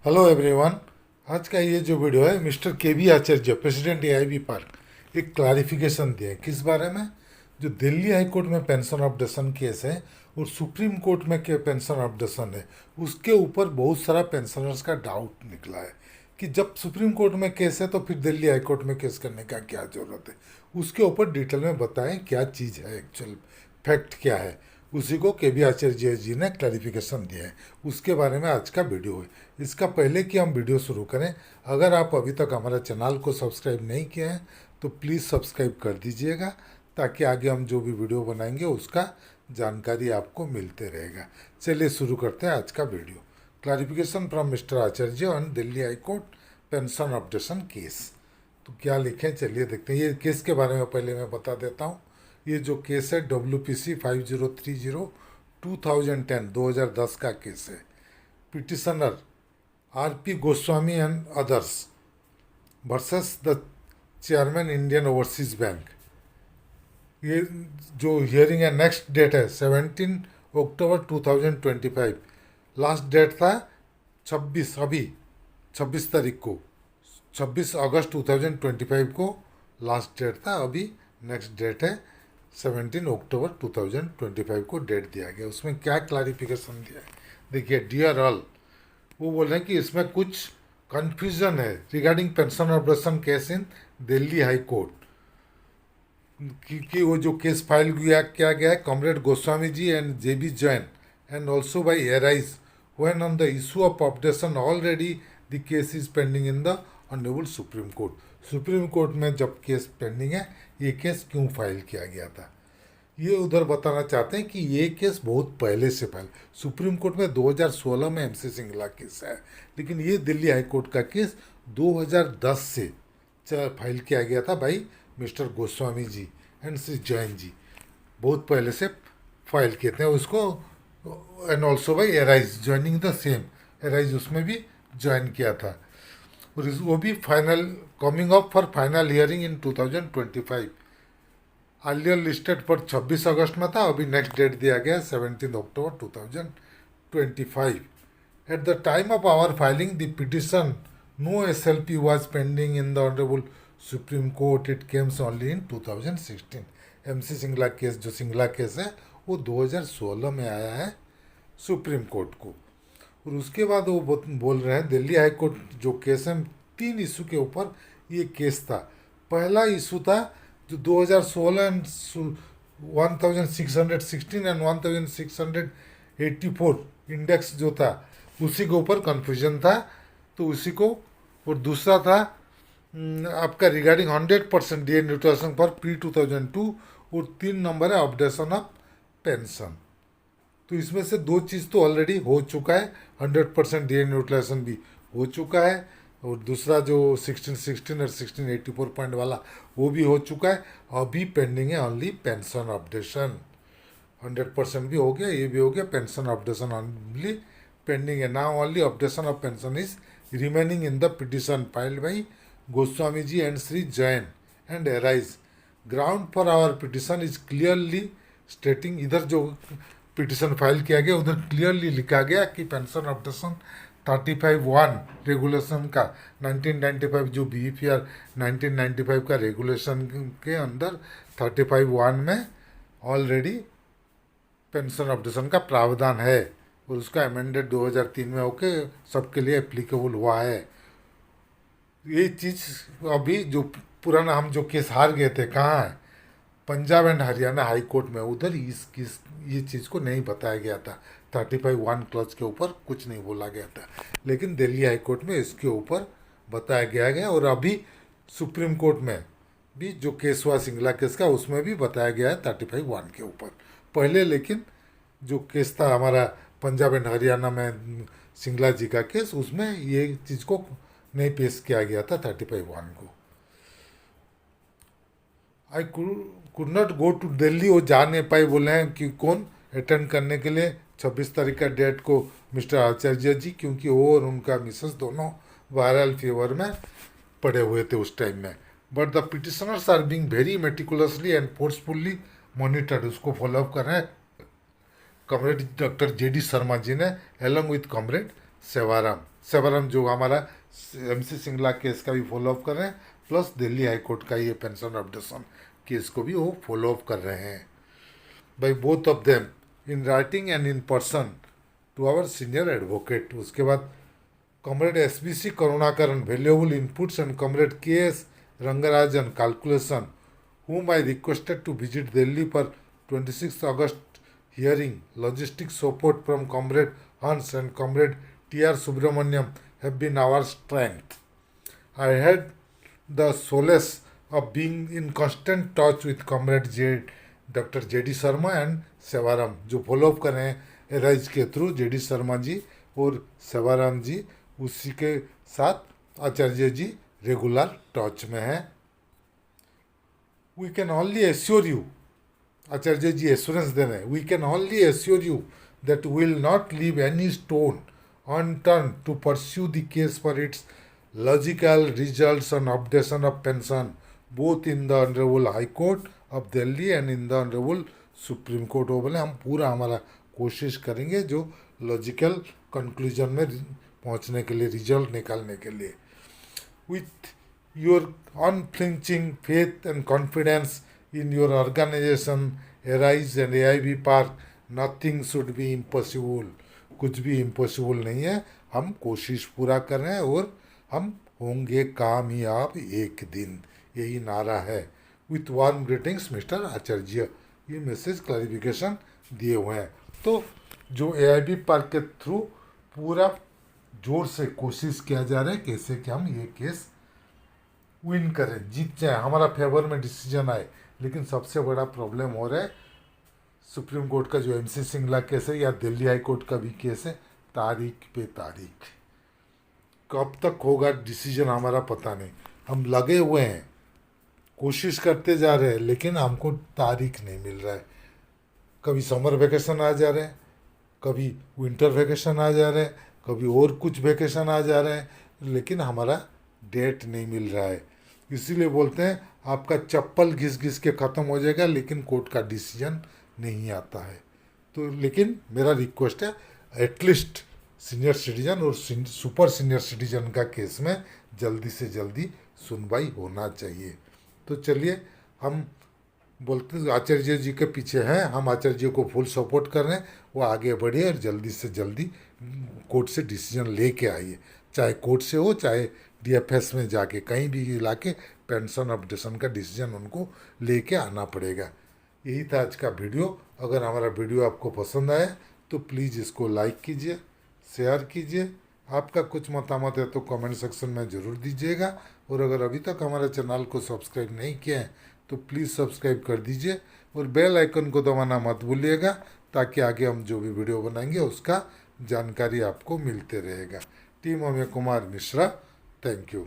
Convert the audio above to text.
Hello everyone. आज का ये जो वीडियो है मिस्टर के बी आचार्य प्रेसिडेंट एआईबी पार्क एक क्लैरिफिकेशन दिए किस बारे में। जो दिल्ली हाई कोर्ट में पेंशन अपडेशन केस है और सुप्रीम कोर्ट में के पेंशन अपडेशन है, उसके ऊपर बहुत सारा पेंशनर्स का डाउट निकला है कि जब सुप्रीम कोर्ट में केस है तो फिर दिल्ली हाई कोर्ट में केस करने का क्या ज़रूरत है। उसके ऊपर डिटेल में बताएं क्या चीज़ है, एक्चुअल फैक्ट क्या है। उसी को के बी आचार्य जी ने क्लैरिफिकेशन दिया है, उसके बारे में आज का वीडियो है। इसका पहले कि हम वीडियो शुरू करें, अगर आप अभी तक हमारा चैनल को सब्सक्राइब नहीं किए हैं तो प्लीज़ सब्सक्राइब कर दीजिएगा, ताकि आगे हम जो भी वीडियो बनाएंगे उसका जानकारी आपको मिलते रहेगा। चलिए शुरू करते हैं आज का video. Clarification from mister Acharya on Delhi high court pension updation case. तो क्या लिखें, चलिए देखते हैं। ये केस के बारे में पहले मैं बता देता हूँ। ये जो केस है WPC 5030 2010 का केस है। Petitioner RP Goswami and others versus the chairman Indian overseas bank. ये जो हियरिंग है, नेक्स्ट डेट है 17 अक्टूबर 2025। लास्ट डेट था 26, अभी 26 तारीख को, 26 अगस्त 2025 को लास्ट डेट था। अभी नेक्स्ट डेट है 17 अक्टूबर 2025 को डेट दिया गया। उसमें क्या क्लैरिफिकेशन दिया है देखिए। डियर ऑल, वो बोल रहे हैं कि इसमें कुछ कन्फ्यूजन है regarding pension operation case in Delhi high court. कि वो जो केस फाइल किया गया है comrade Goswami ji and JB Jain and also by arise when on the issue of updation already the case is pending in the honourable supreme court. Supreme court में जब case pending है, ये केस क्यों फाइल किया गया था, ये उधर बताना चाहते हैं कि ये केस बहुत पहले से फाइल सुप्रीम कोर्ट में 2016 में MC सिंगला केस है, लेकिन ये दिल्ली हाई कोर्ट का केस 2010 से फाइल किया गया था भाई मिस्टर गोस्वामी जी एंड श्री जैन जी। बहुत पहले से फाइल किए थे उसको। And also by arise joining the same, arise उसमें भी ज्वाइन किया था। और वो भी final coming up for final hearing in 2025। Earlier listed पर 26 अगस्त में था, अभी नेक्स्ट डेट दिया गया 17 October 2025। At the time of our filing the petition no SLP was pending in the Honorable Supreme Court. It came only in 2016. MC Singla case, जो Singla case है वो 2016 में आया है सुप्रीम कोर्ट को। और उसके बाद वो बोल रहे हैं दिल्ली हाई कोर्ट जो केस है, 3 इशू के ऊपर ये केस था। पहला इशू था जो 2016 एंड 1616 एंड 1684 इंडेक्स जो था उसी के ऊपर कन्फ्यूजन था, तो उसी को। और दूसरा था आपका regarding 100% DA nutrition for P2002। और 3 नंबर है अपडेशन ऑफ पेंशन। तो इसमें से 2 चीज़ तो ऑलरेडी हो चुका है, 100% DA न्यूट्रिशन भी हो चुका है, और दूसरा जो 1616 और 1684 पॉइंट वाला वो भी हो चुका है। अभी पेंडिंग है ओनली पेंशन अपडेशन। 100% भी हो गया, ये भी हो गया, पेंशन अपडेशन ओनली पेंडिंग है। Now only updation of pension is remaining in the petition filed by Goswami ji and Shri Jain and arise. Ground for our petition is clearly stating, इधर जो पिटिशन फाइल किया गया उधर क्लियरली लिखा गया कि पेंशन अपडेशन 35(1) रेगुलेशन का 1995 जो BEPR 1995 का रेगुलेशन के अंदर 35(1) में ऑलरेडी पेंशन अपडेशन का प्रावधान है, और उसका अमेंडेड 2003 में होके सबके लिए एप्लीकेबल हुआ है। ये चीज़ अभी जो पुराना हम जो केस हार गए थे, कहाँ है, Punjab and Haryana high court में, उधर ये चीज़ को नहीं बताया गया था। 35(1) क्लॉज के ऊपर कुछ नहीं बोला गया था, लेकिन दिल्ली हाई कोर्ट में इसके ऊपर बताया गया। और अभी सुप्रीम कोर्ट में भी जो केस हुआ सिंगला केस का, उसमें भी बताया गया है 35(1) के ऊपर पहले। लेकिन जो केस था हमारा पंजाब एंड हरियाणा में सिंगला जी का केस, उसमें ये चीज़ को नहीं पेश किया गया था 35(1) को। I could not go to Delhi, वो जा नहीं पाए, बोले हैं कि कौन अटेंड करने के लिए 26 तारीख का डेट को मिस्टर आचार्य जी, क्योंकि वो और उनका मिसेस दोनों वायरल फीवर में पड़े हुए थे उस टाइम में। But the petitioners are being very meticulously and forcefully monitored, उसको फॉलोअप कर रहे हैं comrade doctor JD Sharma ji ने, एलॉन्ग विथ कॉमरेड सेवाराम जो हमारा MC सिंगला केस का भी फॉलो अप कर रहे हैं, प्लस दिल्ली हाई कोर्ट का ये पेंशन अपडेशन केस को भी वो फॉलो अप कर रहे हैं by both of them in writing and in person to our senior advocate. उसके बाद comrade SBC Karunakaran valuable inputs and comrade KS Rangarajan calculation whom I requested to visit Delhi for 26th August hearing. Logistic support from comrade Hans and comrade TR Subramaniam have been our strength. I had the solace of being in constant touch with comrade doctor JD Sharma and Sevaram जो follow up कर रहे हैं arise के through JD Sharma जी और सेवाराम जी, उसी के साथ आचार्य जी regular touch में हैं. We can only assure you, Acharya ji assurance दे रहे हैं, we can only assure you that will not leave any stone unturn to pursue the case for its logical results on updation of pension both in the honourable high court of Delhi and in the honourable supreme court. वो बोले हम पूरा हमारा कोशिश करेंगे जो logical conclusion में पहुंचने के लिए, रिजल्ट निकालने के लिए. With your unflinching faith and confidence in your organisation arise and AIB park nothing should be impossible. कुछ भी इम्पॉसिबल नहीं है, हम कोशिश पूरा कर रहे हैं और हम होंगे कामयाब एक दिन, यही नारा है. विथ वार्म ग्रीटिंग्स मिस्टर आचार्य, ये मैसेज क्लैरिफिकेशन दिए हुए हैं. तो जो AIB पार्क के थ्रू पूरा जोर से कोशिश किया जा रहा है कैसे कि हम ये केस विन करें, जीत जाए, हमारा फेवर में डिसीजन आए. लेकिन सबसे बड़ा प्रॉब्लम हो रहा है सुप्रीम कोर्ट का जो MC सिंगला केस है या दिल्ली हाई कोर्ट का भी केस है, तारीख पे तारीख, कब तक होगा डिसीजन हमारा पता नहीं. हम लगे हुए हैं, कोशिश करते जा रहे हैं, लेकिन हमको तारीख नहीं मिल रहा है. कभी समर वेकेशन आ जा रहे हैं, कभी विंटर वेकेशन आ जा रहे हैं, कभी और कुछ वेकेशन आ जा रहे हैं, लेकिन हमारा डेट नहीं मिल रहा है. इसीलिए बोलते हैं आपका चप्पल घिस घिस के ख़त्म हो जाएगा, लेकिन कोर्ट का डिसीजन नहीं आता है. तो लेकिन मेरा रिक्वेस्ट है एटलीस्ट सीनियर सिटीजन और सुपर सीनियर सिटीजन का केस में जल्दी से जल्दी सुनवाई होना चाहिए. तो चलिए हम बोलते हैं आचार्य जी के पीछे हैं, हम आचार्य जी को फुल सपोर्ट कर रहे हैं, वो आगे बढ़िए और जल्दी से जल्दी कोर्ट से डिसीजन लेके आइए, चाहे कोर्ट से हो चाहे DFS में जाके कहीं भी लाके पेंशन अपडेशन का डिसीजन उनको लेके आना पड़ेगा. यही था आज का वीडियो. अगर हमारा वीडियो आपको पसंद आए तो प्लीज़ इसको लाइक कीजिए, शेयर कीजिए. आपका कुछ मतामत है तो कमेंट सेक्शन में ज़रूर दीजिएगा. और अगर अभी तक हमारे चैनल को सब्सक्राइब नहीं किए हैं तो प्लीज़ सब्सक्राइब कर दीजिए और बेल आइकन को दबाना मत भूलिएगा, ताकि आगे हम जो भी वीडियो बनाएंगे उसका जानकारी आपको मिलते रहेगा. Team Amey Kumar Mishra, thank you.